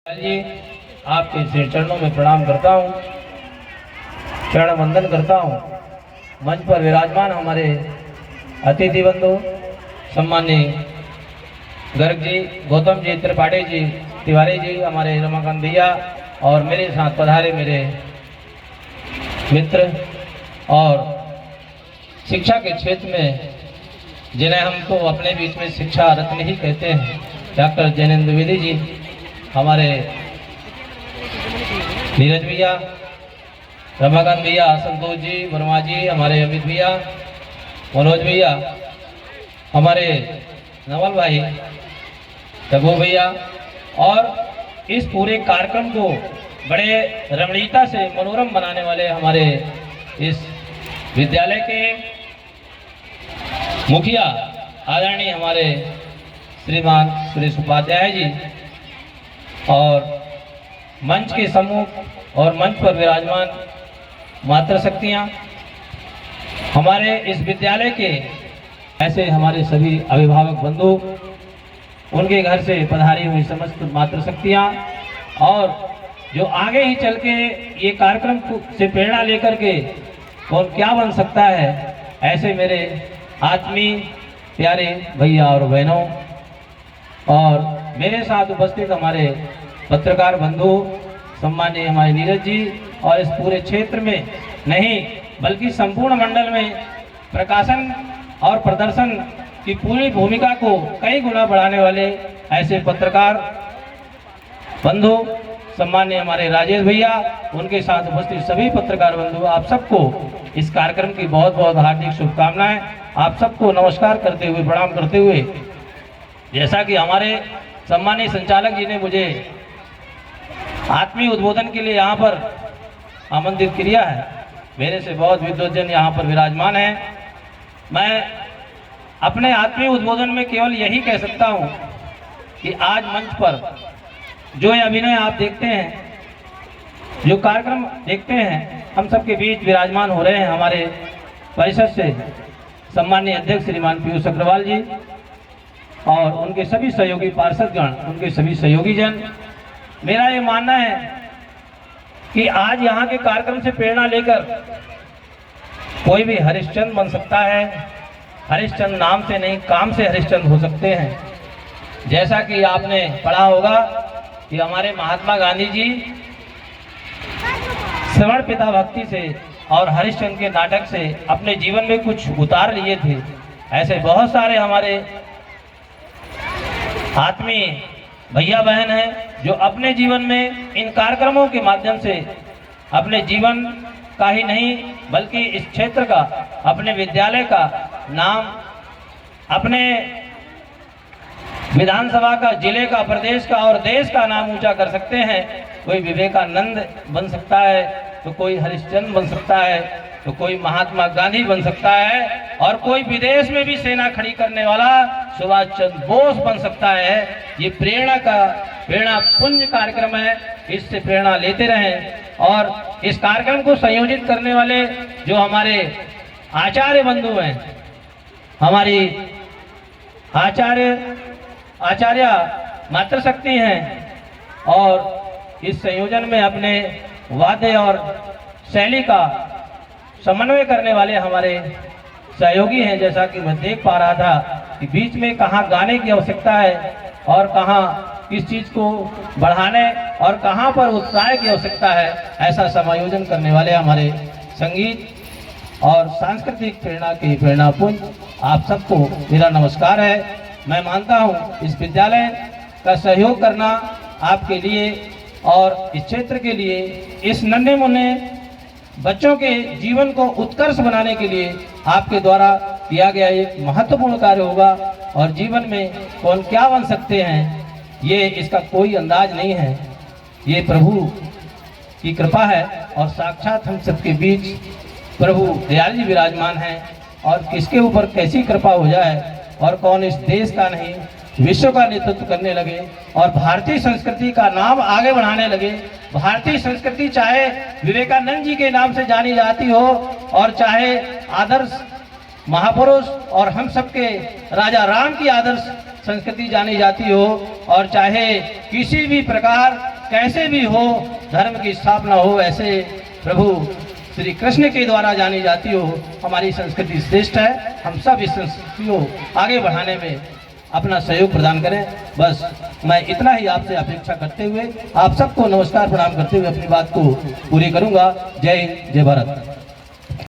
जी आपके श्री चरणों में प्रणाम करता हूँ, चरण वंदन करता हूँ। मंच पर विराजमान हमारे अतिथि बंधु सम्माननीय गर्ग जी, गौतम जी, त्रिपाठी जी, तिवारी जी, हमारे रमाकांत भैया और मेरे साथ पधारे मेरे मित्र और शिक्षा के क्षेत्र में जिन्हें हम तो अपने बीच में शिक्षा रत्न ही कहते हैं, डॉक्टर जैनेन्द्र द्विवेदी जी, हमारे नीरज भैया, रमाकांत भैया, संतोष जी, वर्मा जी, हमारे अमित भैया, मनोज भैया, हमारे नवल भाई, रघु भैया और इस पूरे कार्यक्रम को बड़े रमणीयता से मनोरम बनाने वाले हमारे इस विद्यालय के मुखिया आदरणीय हमारे श्रीमान सुरेश उपाध्याय जी और मंच के सम्मुख और मंच पर विराजमान मातृशक्तियाँ, हमारे इस विद्यालय के ऐसे हमारे सभी अभिभावक बंधु, उनके घर से पधारी हुई समस्त मातृशक्तियाँ और जो आगे ही चल के ये कार्यक्रम से प्रेरणा लेकर के कौन क्या बन सकता है, ऐसे मेरे आत्मीय प्यारे भैया और बहनों और मेरे साथ उपस्थित हमारे पत्रकार बंधु सम्माननीय हमारे नीरज जी और इस पूरे क्षेत्र में नहीं बल्कि संपूर्ण मंडल में प्रकाशन और प्रदर्शन की पूरी भूमिका को कई गुना बढ़ाने वाले ऐसे पत्रकार बंधु सम्माननीय हमारे राजेश भैया, उनके साथ उपस्थित सभी पत्रकार बंधु, आप सबको इस कार्यक्रम की बहुत बहुत हार्दिक शुभकामनाएं। आप सबको नमस्कार करते हुए, प्रणाम करते हुए, जैसा कि हमारे सम्मानीय संचालक जी ने मुझे आत्मीय उद्बोधन के लिए यहाँ पर आमंत्रित किया है, मेरे से बहुत विद्वजन यहाँ पर विराजमान हैं। मैं अपने आत्मीय उद्बोधन में केवल यही कह सकता हूँ कि आज मंच पर जो ये अभिनय आप देखते हैं, जो कार्यक्रम देखते हैं, हम सबके बीच विराजमान हो रहे हैं हमारे परिषद से सम्माननीय अध्यक्ष श्रीमान पीयूष अग्रवाल जी और उनके सभी सहयोगी पार्षदगण, उनके सभी सहयोगी जन। मेरा ये मानना है कि आज यहाँ के कार्यक्रम से प्रेरणा लेकर कोई भी हरिश्चंद्र बन सकता है। हरिश्चंद्र नाम से नहीं, काम से हरिश्चंद्र हो सकते हैं। जैसा कि आपने पढ़ा होगा कि हमारे महात्मा गांधी जी श्रवण पिता भक्ति से और हरिश्चंद्र के नाटक से अपने जीवन में कुछ उतार लिए थे। ऐसे बहुत सारे हमारे आत्मीय भैया बहन हैं जो अपने जीवन में इन कार्यक्रमों के माध्यम से अपने जीवन का ही नहीं बल्कि इस क्षेत्र का, अपने विद्यालय का नाम, अपने विधानसभा का, जिले का, प्रदेश का और देश का नाम ऊंचा कर सकते हैं। कोई विवेकानंद बन सकता है, तो कोई हरिश्चंद्र बन सकता है, तो कोई महात्मा गांधी बन सकता है और कोई विदेश में भी सेना खड़ी करने वाला सुभाष चंद्र बोस बन सकता है। ये प्रेरणा पुंज कार्यक्रम है, इससे प्रेरणा लेते रहें। और इस कार्यक्रम को संयोजित करने वाले जो हमारे आचार्य बंधु हैं, हमारी आचार्य मातृशक्ति हैं और इस संयोजन में अपने वाद्य और शैली का समन्वय करने वाले हमारे सहयोगी हैं। जैसा कि मैं देख पा रहा था कि बीच में कहाँ गाने की आवश्यकता है और कहाँ किस चीज़ को बढ़ाने और कहाँ पर उत्साह की आवश्यकता है, ऐसा समायोजन करने वाले हमारे संगीत और सांस्कृतिक प्रेरणा के प्रेरणापुंज आप सबको मेरा नमस्कार है। मैं मानता हूँ इस विद्यालय का सहयोग करना आपके लिए और इस क्षेत्र के लिए, इस नन्हे मुन्ने बच्चों के जीवन को उत्कर्ष बनाने के लिए आपके द्वारा किया गया एक महत्वपूर्ण कार्य होगा। और जीवन में कौन क्या बन सकते हैं, ये इसका कोई अंदाज नहीं है। ये प्रभु की कृपा है और साक्षात हम सबके बीच प्रभु दयाल जी विराजमान हैं। और किसके ऊपर कैसी कृपा हो जाए और कौन इस देश का नहीं विश्व का नेतृत्व करने लगे और भारतीय संस्कृति का नाम आगे बढ़ाने लगे। भारतीय संस्कृति चाहे विवेकानंद जी के नाम से जानी जाती हो और चाहे आदर्श महापुरुष और हम सबके राजा राम की आदर्श संस्कृति जानी जाती हो और चाहे किसी भी प्रकार कैसे भी हो धर्म की स्थापना हो, ऐसे प्रभु श्री कृष्ण के द्वारा जानी जाती हो। हमारी संस्कृति श्रेष्ठ है, हम सब इस संस्कृति को आगे बढ़ाने में अपना सहयोग प्रदान करें। बस मैं इतना ही आपसे अपेक्षा करते हुए आप सबको नमस्कार प्रणाम करते हुए अपनी बात को पूरी करूंगा। जय हिंद, जय भारत।